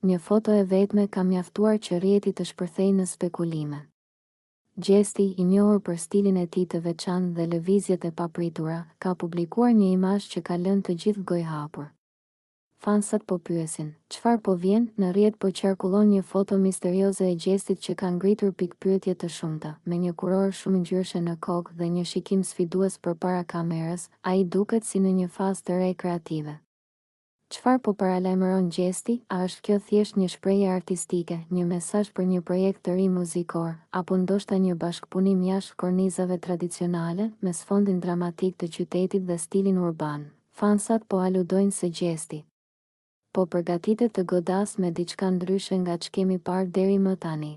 Një foto e vetme ka mjaftuar që rrjeti të shpërthejë në spekulime. Gjesti, i njohur për stilin e tij të veçantë dhe lëvizjet e papritura, ka publikuar një imazh që ka lënë të gjithë gojë hapur. Fansat po pyesin, çfarë po vjen? Në rrjet po qarkullon një foto misterioze e Gjestit që ka ngritur pikpyetje të shumta, me një kurorë shumë ngjyrshe në kokë dhe një shikim sfidues përpara kamerës. Ai duket si në një fazë të re kreative. Çfarë po paralajmëron Gjesti? A është kjo thjesht një shprehje artistike, një mesazh për një projekt të ri muzikor, apo ndoshta një bashkëpunim jashtë kornizave tradicionale, me sfondin dramatik të qytetit dhe stilin urban? Fansat po aludojnë se Gjesti po përgatitet të godas me diçka ndryshe nga ç'kemi parë deri më tani.